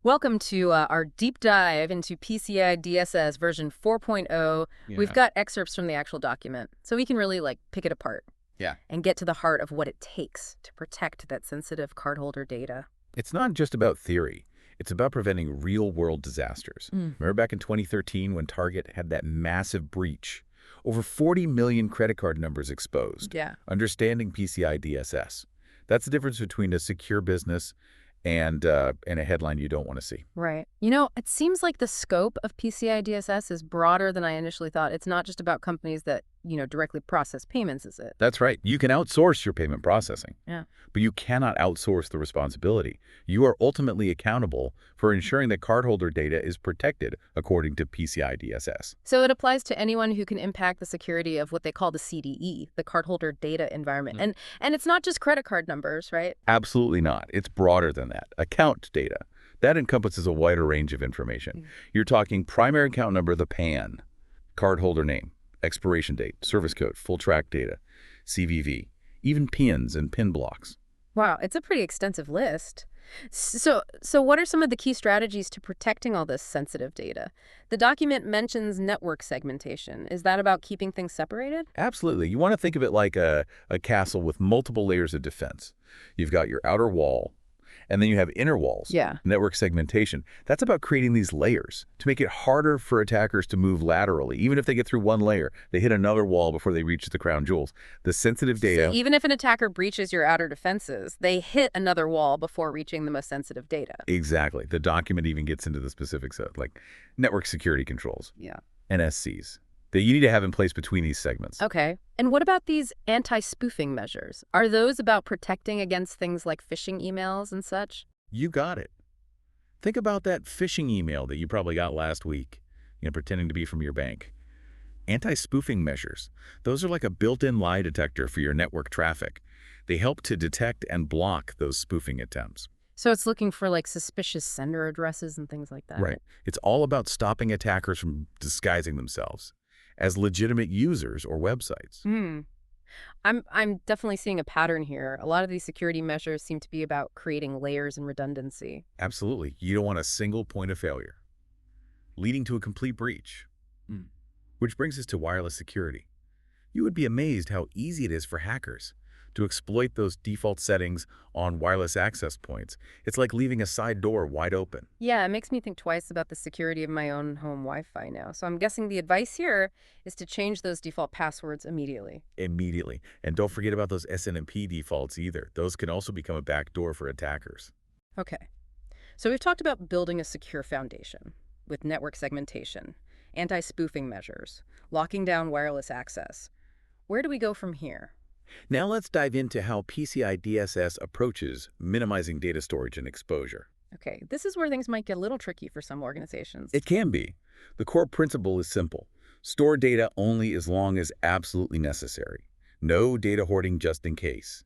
Welcome to our deep dive into PCI DSS version 4.0. We've Yeah. got excerpts from the actual document, so we can really pick it apart Yeah. and get to the heart of what it takes to protect that sensitive cardholder data. It's not just about theory. It's about preventing real-world disasters. Mm. Remember back in 2013 when Target had that massive breach? Over 40 million credit card numbers exposed. Yeah. Understanding PCI DSS. That's the difference between a secure business and a headline you don't want to see. Right. You know, it seems like the scope of PCI DSS is broader than I initially thought. It's not just about companies that, directly process payments, is it? That's right. You can outsource your payment processing, Yeah. but you cannot outsource the responsibility. You are ultimately accountable for ensuring that cardholder data is protected according to PCI DSS. So it applies to anyone who can impact the security of what they call the CDE, the cardholder data environment. And it's not just credit card numbers, right? Absolutely not. It's broader than that. Account data. That encompasses a wider range of information. You're talking primary account number, the PAN, cardholder name, expiration date, service code, full track data, CVV, even PINs and PIN blocks. Wow, it's a pretty extensive list. So what are some of the key strategies to protecting all this sensitive data? The document mentions network segmentation. Is that about keeping things separated? Absolutely. You want to think of it like a castle with multiple layers of defense. You've got your outer wall, and then you have inner walls. Yeah. Network segmentation. That's about creating these layers to make it harder for attackers to move laterally. Even if they get through one layer, they hit another wall before they reach the crown jewels. The sensitive data... So even if an attacker breaches your outer defenses, they hit another wall before reaching the most sensitive data. Exactly. The document even gets into the specifics of like network security controls. Yeah. NSCs. That you need to have in place between these segments. Okay. And what about these anti-spoofing measures? Are those about protecting against things like phishing emails and such? You got it. Think about that phishing email that you probably got last week, pretending to be from your bank. Anti-spoofing measures. Those are like a built-in lie detector for your network traffic. They help to detect and block those spoofing attempts. So it's looking for suspicious sender addresses and things like that. Right. It's all about stopping attackers from disguising themselves as legitimate users or websites. I'm definitely seeing a pattern here. A lot of these security measures seem to be about creating layers and redundancy. Absolutely. You don't want a single point of failure, leading to a complete breach. Which brings us to wireless security. You would be amazed how easy it is for hackers to exploit those default settings on wireless access points. It's like leaving a side door wide open. Yeah, it makes me think twice about the security of my own home Wi-Fi now. So I'm guessing the advice here is to change those default passwords immediately. Immediately. And don't forget about those SNMP defaults either. Those can also become a backdoor for attackers. Okay. So we've talked about building a secure foundation with network segmentation, anti-spoofing measures, locking down wireless access. Where do we go from here? Now let's dive into how PCI DSS approaches minimizing data storage and exposure. Okay, this is where things might get a little tricky for some organizations. It can be. The core principle is simple. Store data only as long as absolutely necessary. No data hoarding just in case.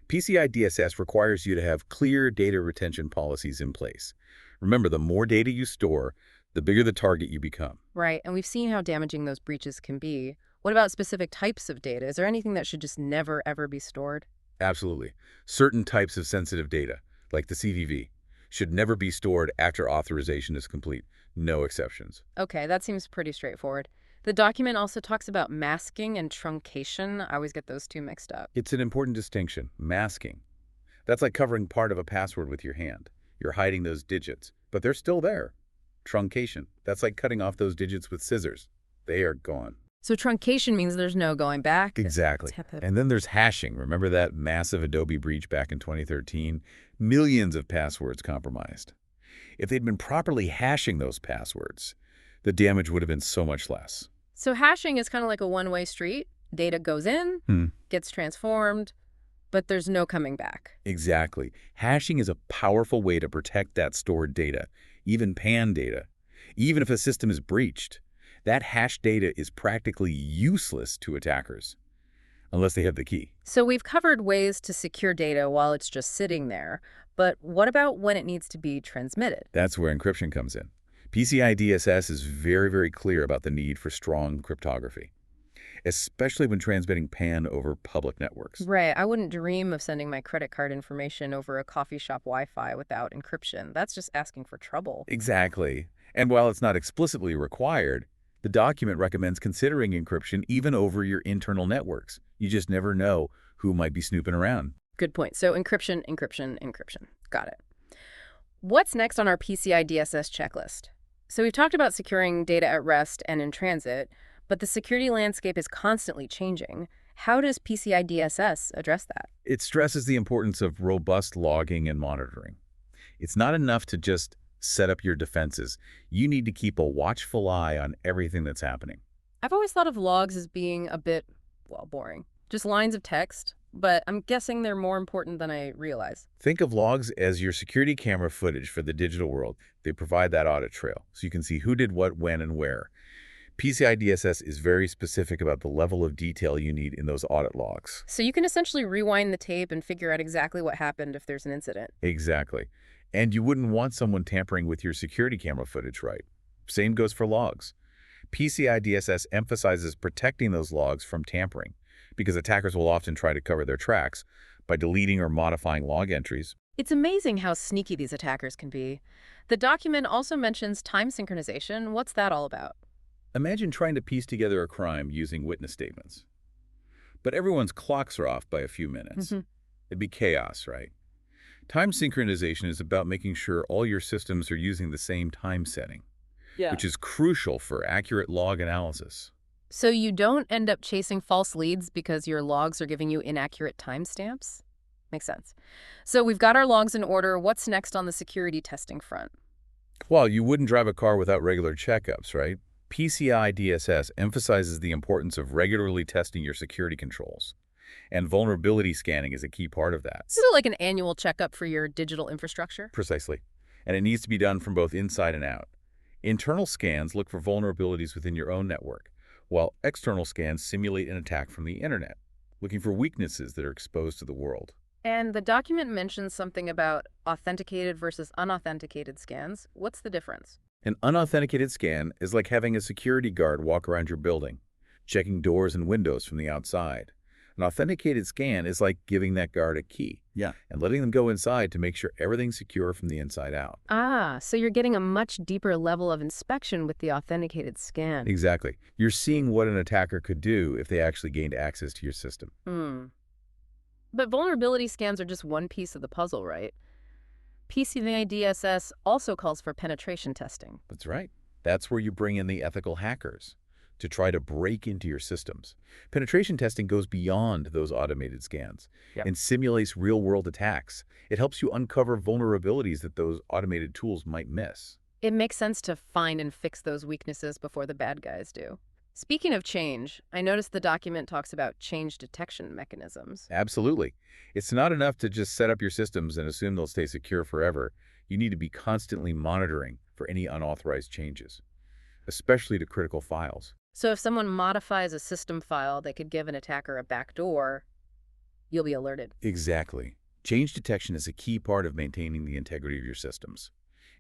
PCI DSS requires you to have clear data retention policies in place. Remember, the more data you store, the bigger the target you become. Right, and we've seen how damaging those breaches can be. What about specific types of data? Is there anything that should just never, ever be stored? Absolutely. Certain types of sensitive data, like the CVV, should never be stored after authorization is complete. No exceptions. Okay, that seems pretty straightforward. The document also talks about masking and truncation. I always get those two mixed up. It's an important distinction. Masking. That's like covering part of a password with your hand. You're hiding those digits, but they're still there. Truncation. That's like cutting off those digits with scissors. They are gone. So truncation means there's no going back? Exactly. And then there's hashing. Remember that massive Adobe breach back in 2013? Millions of passwords compromised. If they'd been properly hashing those passwords, the damage would have been so much less. So hashing is kind of like a one-way street. Data goes in, gets transformed, but there's no coming back. Exactly. Hashing is a powerful way to protect that stored data, even PAN data. Even if a system is breached, that hashed data is practically useless to attackers, unless they have the key. So we've covered ways to secure data while it's just sitting there, but what about when it needs to be transmitted? That's where encryption comes in. PCI DSS is very, very clear about the need for strong cryptography. especially when transmitting PAN over public networks. Right. I wouldn't dream of sending my credit card information over a coffee shop Wi-Fi without encryption. That's just asking for trouble. Exactly. And while it's not explicitly required, the document recommends considering encryption even over your internal networks. You just never know who might be snooping around. Good point. So encryption, encryption, encryption. Got it. What's next on our PCI DSS checklist? So we've talked about securing data at rest and in transit, but the security landscape is constantly changing. How does PCI DSS address that? It stresses the importance of robust logging and monitoring. It's not enough to just set up your defenses. You need to keep a watchful eye on everything that's happening. I've always thought of logs as being a bit, well, boring. Just lines of text, but I'm guessing they're more important than I realize. Think of logs as your security camera footage for the digital world. They provide that audit trail, so you can see who did what, when, and where. PCI DSS is very specific about the level of detail you need in those audit logs. So you can essentially rewind the tape and figure out exactly what happened if there's an incident. Exactly. And you wouldn't want someone tampering with your security camera footage, right? Same goes for logs. PCI DSS emphasizes protecting those logs from tampering, because attackers will often try to cover their tracks by deleting or modifying log entries. It's amazing how sneaky these attackers can be. The document also mentions time synchronization. What's that all about? Imagine trying to piece together a crime using witness statements. But everyone's clocks are off by a few minutes. It'd be chaos, right? Time synchronization is about making sure all your systems are using the same time setting, which is crucial for accurate log analysis. So you don't end up chasing false leads because your logs are giving you inaccurate timestamps? Makes sense. So we've got our logs in order. What's next on the security testing front? Well, you wouldn't drive a car without regular checkups, right? PCI DSS emphasizes the importance of regularly testing your security controls, and vulnerability scanning is a key part of that. This is like an annual checkup for your digital infrastructure? Precisely. And it needs to be done from both inside and out. Internal scans look for vulnerabilities within your own network, while external scans simulate an attack from the internet, looking for weaknesses that are exposed to the world. And the document mentions something about authenticated versus unauthenticated scans. What's the difference? An unauthenticated scan is like having a security guard walk around your building, checking doors and windows from the outside. An authenticated scan is like giving that guard a key and letting them go inside to make sure everything's secure from the inside out. Ah, so you're getting a much deeper level of inspection with the authenticated scan. Exactly. You're seeing what an attacker could do if they actually gained access to your system. But vulnerability scans are just one piece of the puzzle, right? PCI DSS also calls for penetration testing. That's right. That's where you bring in the ethical hackers to try to break into your systems. Penetration testing goes beyond those automated scans and simulates real-world attacks. It helps you uncover vulnerabilities that those automated tools might miss. It makes sense to find and fix those weaknesses before the bad guys do. Speaking of change, I noticed the document talks about change detection mechanisms. Absolutely. It's not enough to just set up your systems and assume they'll stay secure forever. You need to be constantly monitoring for any unauthorized changes, especially to critical files. So if someone modifies a system file that could give an attacker a backdoor, you'll be alerted. Exactly. Change detection is a key part of maintaining the integrity of your systems.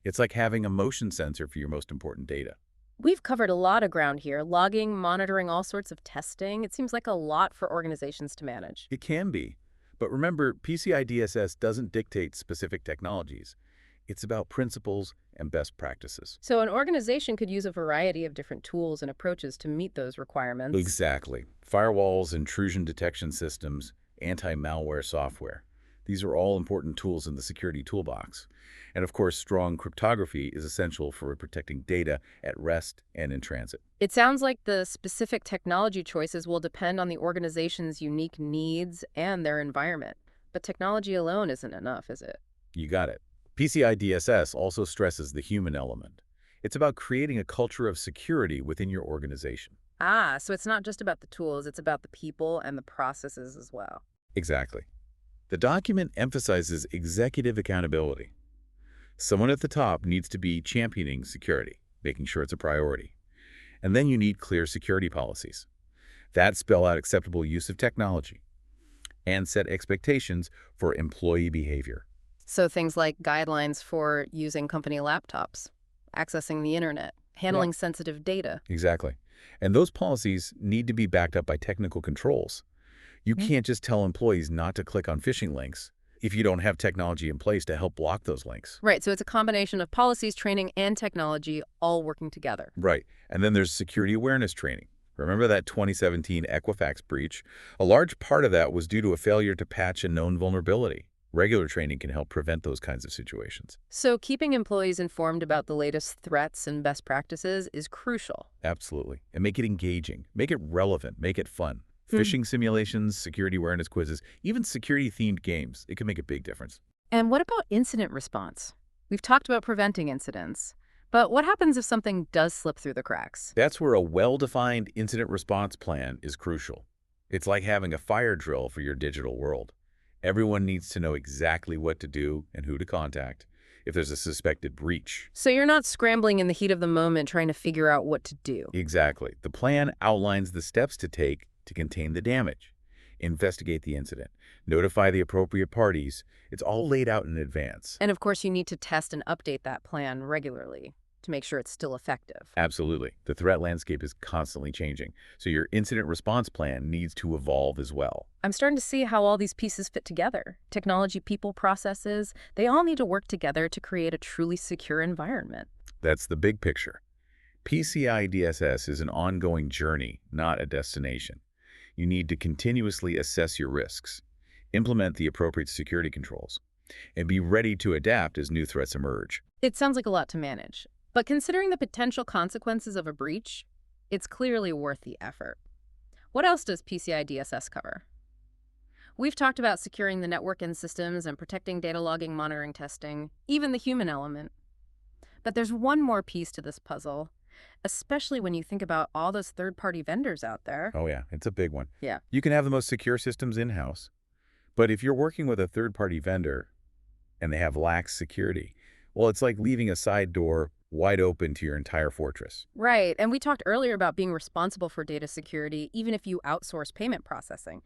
It's like having a motion sensor for your most important data. We've covered a lot of ground here, logging, monitoring, all sorts of testing. It seems like a lot for organizations to manage. It can be. But remember, PCI DSS doesn't dictate specific technologies. It's about principles and best practices. So an organization could use a variety of different tools and approaches to meet those requirements. Exactly. Firewalls, intrusion detection systems, anti-malware software. These are all important tools in the security toolbox. And of course, strong cryptography is essential for protecting data at rest and in transit. It sounds like the specific technology choices will depend on the organization's unique needs and their environment. But technology alone isn't enough, is it? You got it. PCI DSS also stresses the human element. It's about creating a culture of security within your organization. Ah, so it's not just about the tools, it's about the people and the processes as well. Exactly. The document emphasizes executive accountability. Someone at the top needs to be championing security, making sure it's a priority. And then you need clear security policies that spell out acceptable use of technology and set expectations for employee behavior. So things like guidelines for using company laptops, accessing the internet, handling sensitive data. Exactly. And those policies need to be backed up by technical controls. You can't just tell employees not to click on phishing links if you don't have technology in place to help block those links. Right, so it's a combination of policies, training, and technology all working together. Right. And then there's security awareness training. Remember that 2017 Equifax breach? A large part of that was due to a failure to patch a known vulnerability. Regular training can help prevent those kinds of situations. So keeping employees informed about the latest threats and best practices is crucial. Absolutely. And make it engaging, make it relevant, make it fun. Phishing simulations, security awareness quizzes, even security-themed games, it can make a big difference. And what about incident response? We've talked about preventing incidents, but what happens if something does slip through the cracks? That's where a well-defined incident response plan is crucial. It's like having a fire drill for your digital world. Everyone needs to know exactly what to do and who to contact if there's a suspected breach. So you're not scrambling in the heat of the moment trying to figure out what to do. Exactly. The plan outlines the steps to take to contain the damage, investigate the incident, notify the appropriate parties. It's all laid out in advance. And of course, you need to test and update that plan regularly to make sure it's still effective. Absolutely. The threat landscape is constantly changing, so your incident response plan needs to evolve as well. I'm starting to see how all these pieces fit together. Technology, people, processes, they all need to work together to create a truly secure environment. That's the big picture. PCI DSS is an ongoing journey, not a destination. You need to continuously assess your risks, implement the appropriate security controls, and be ready to adapt as new threats emerge. It sounds like a lot to manage, but considering the potential consequences of a breach, it's clearly worth the effort. What else does PCI DSS cover? We've talked about securing the network and systems and protecting data logging, monitoring, testing, even the human element. But there's one more piece to this puzzle, especially when you think about all those third-party vendors out there. Oh yeah, it's a big one. Yeah. You can have the most secure systems in-house, but if you're working with a third-party vendor and they have lax security, well, it's like leaving a side door wide open to your entire fortress. Right, and we talked earlier about being responsible for data security even if you outsource payment processing.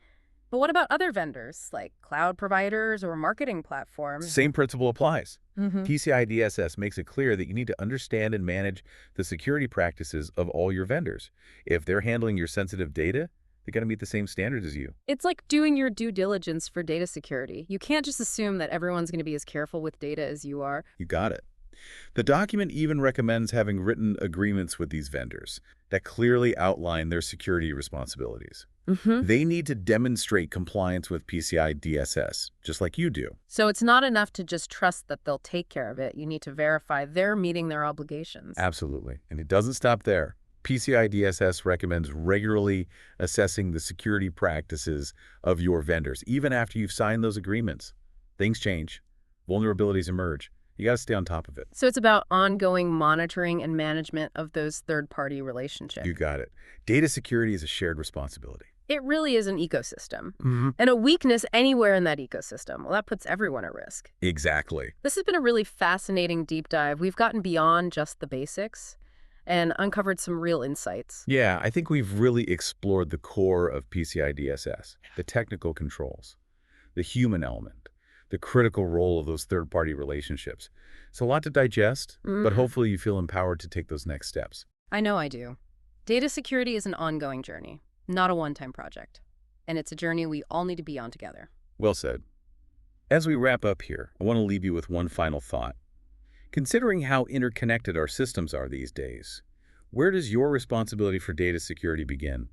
But what about other vendors, like cloud providers or marketing platforms? Same principle applies. Mm-hmm. PCI DSS makes it clear that you need to understand and manage the security practices of all your vendors. If they're handling your sensitive data, they got to meet the same standards as you. It's like doing your due diligence for data security. You can't just assume that everyone's going to be as careful with data as you are. You got it. The document even recommends having written agreements with these vendors that clearly outline their security responsibilities. Mm-hmm. They need to demonstrate compliance with PCI DSS, just like you do. So it's not enough to just trust that they'll take care of it. You need to verify they're meeting their obligations. Absolutely. And it doesn't stop there. PCI DSS recommends regularly assessing the security practices of your vendors, even after you've signed those agreements. Things change. Vulnerabilities emerge. You got to stay on top of it. So it's about ongoing monitoring and management of those third-party relationships. You got it. Data security is a shared responsibility. It really is an ecosystem. Mm-hmm. And a weakness anywhere in that ecosystem, well, that puts everyone at risk. Exactly. This has been a really fascinating deep dive. We've gotten beyond just the basics and uncovered some real insights. Yeah, I think we've really explored the core of PCI DSS, the technical controls, the human element, the critical role of those third-party relationships. It's a lot to digest, but hopefully you feel empowered to take those next steps. I know I do. Data security is an ongoing journey, not a one-time project. And it's a journey we all need to be on together. Well said. As we wrap up here, I want to leave you with one final thought. Considering how interconnected our systems are these days, where does your responsibility for data security begin,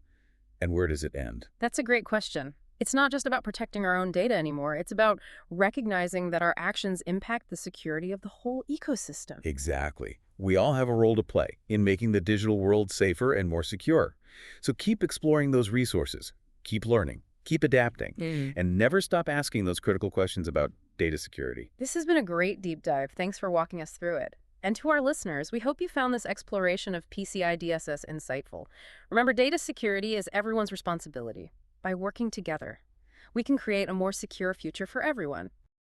and where does it end? That's a great question. It's not just about protecting our own data anymore. It's about recognizing that our actions impact the security of the whole ecosystem. Exactly. We all have a role to play in making the digital world safer and more secure. So keep exploring those resources, keep learning, keep adapting, and never stop asking those critical questions about data security. This has been a great deep dive. Thanks for walking us through it. And to our listeners, we hope you found this exploration of PCI DSS insightful. Remember, data security is everyone's responsibility. By working together, we can create a more secure future for everyone.